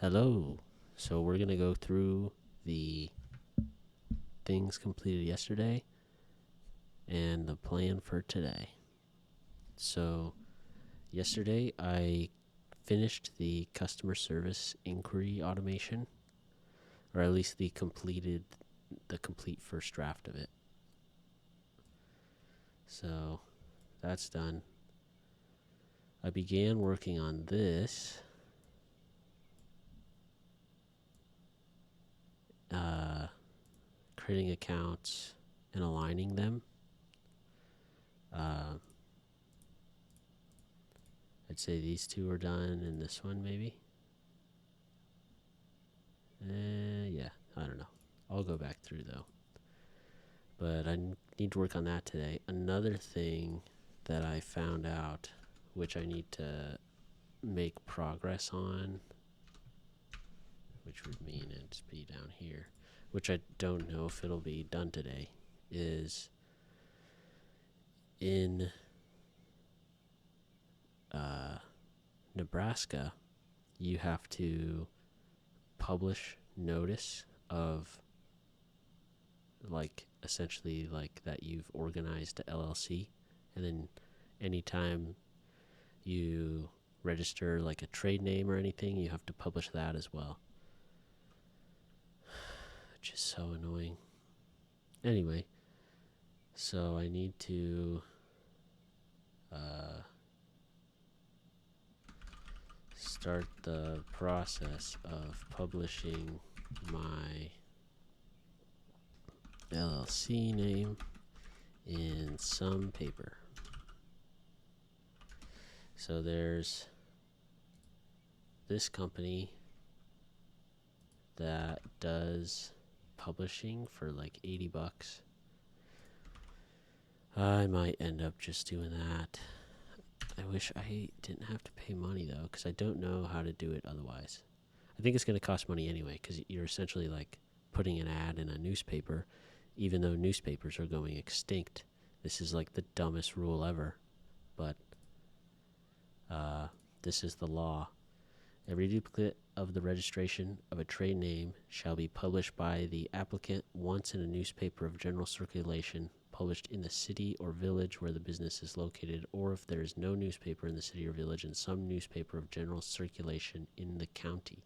Hello. So we're going to go through the things completed yesterday and the plan for today. So yesterday I finished the customer service inquiry automation, or at least the complete first draft of it. So that's done. I began working on this creating accounts and aligning them. I'd say these two are done, and this one maybe. Yeah, I don't know. I'll go back through though. But I need to work on that today. Another thing that I found out, which I need to make progress on, which would mean it'd be down here, which I don't know if it'll be done today, is in Nebraska, you have to publish notice of essentially that you've organized a LLC, and then anytime you register like a trade name or anything, you have to publish that as well, which is so annoying. Anyway, so I need to start the process of publishing my LLC name in some paper. So there's this company that does publishing for like $80. I might end up just doing that. I wish I didn't have to pay money though, because I don't know how to do it otherwise. I think it's going to cost money anyway, because you're essentially like putting an ad in a newspaper, even though newspapers are going extinct. This is like the dumbest rule ever, but this is the law. Every duplicate of the registration of a trade name shall be published by the applicant once in a newspaper of general circulation, published in the city or village where the business is located, or if there is no newspaper in the city or village, in some newspaper of general circulation in the county.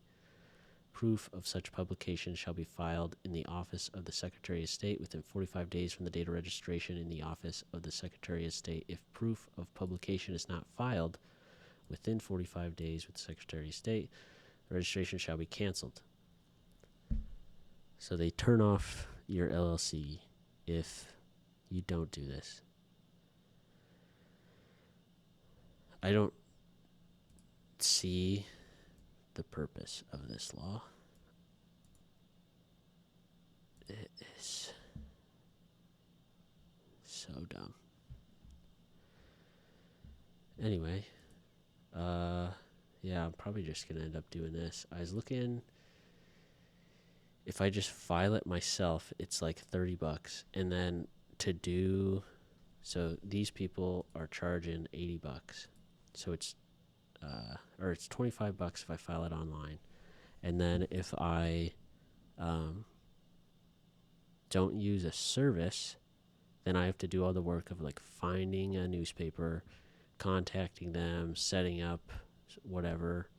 Proof of such publication shall be filed in the office of the Secretary of State within 45 days from the date of registration in the office of the Secretary of State. If proof of publication is not filed within 45 days with the Secretary of State, the registration shall be canceled. So they turn off your LLC if you don't do this. I don't see the purpose of this law. It is so dumb. Anyway, yeah, I'm probably just gonna end up doing this. I was looking, if I just file it myself, it's like $30, and then to do, so these people are charging $80, so it's it's $25 if I file it online, and then if I don't use a service, then I have to do all the work of like finding a newspaper, contacting them, setting up whatever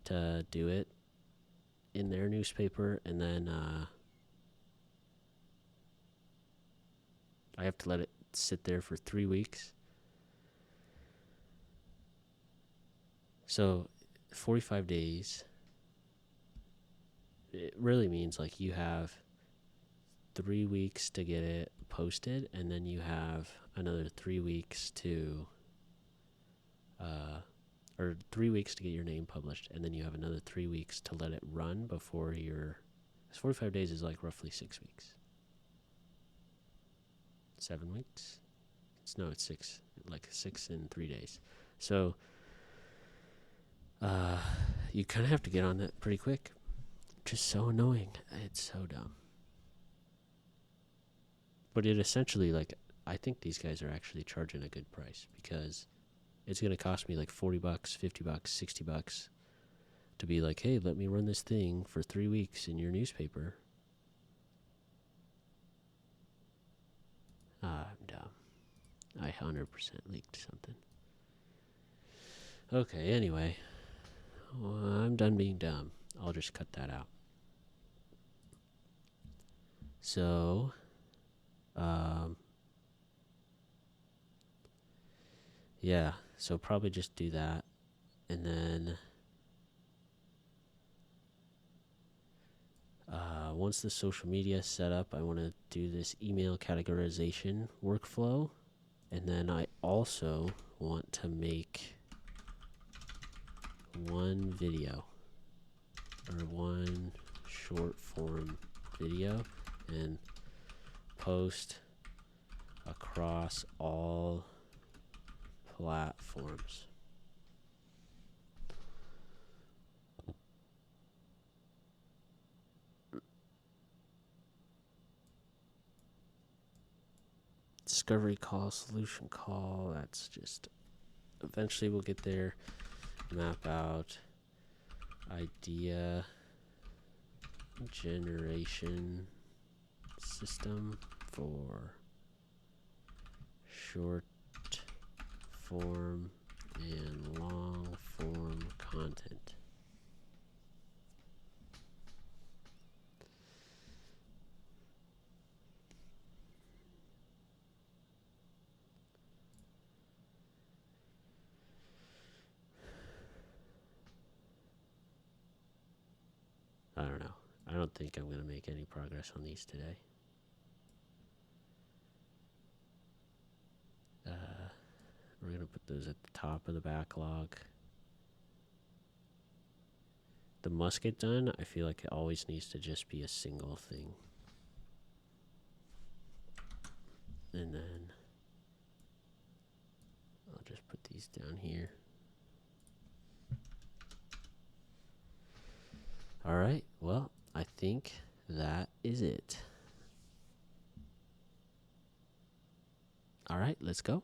to do it in their newspaper, and then I have to let it sit there for 3 weeks. So 45 days, it really means like you have 3 weeks to get it posted, and then you have another 3 weeks to or 3 weeks to get your name published, and then you have another 3 weeks to let it run before your 45 days is like roughly 6 weeks. 7 weeks? It's 6, like 6 in 3 days. So you kind of have to get on that pretty quick. Just so annoying. It's so dumb. But it essentially, like, I think these guys are actually charging a good price, because it's going to cost me like $40, $50, $60 to be like, hey, let me run this thing for 3 weeks in your newspaper. I'm dumb. I 100% leaked something. Okay, anyway. Well, I'm done being dumb. I'll just cut that out. So, yeah. So probably just do that. And then once the social media is set up, I want to do this email categorization workflow. And then I also want to make one video or one short form video and post across all platforms. Discovery call, solution call, that's just, eventually we'll get there. Map out idea generation system for short form and long form content. I don't know. I don't think I'm going to make any progress on these today. We're going to put those at the top of the backlog. The must get done, I feel like it always needs to just be a single thing. And then I'll just put these down here. All right, well, I think that is it. All right, let's go.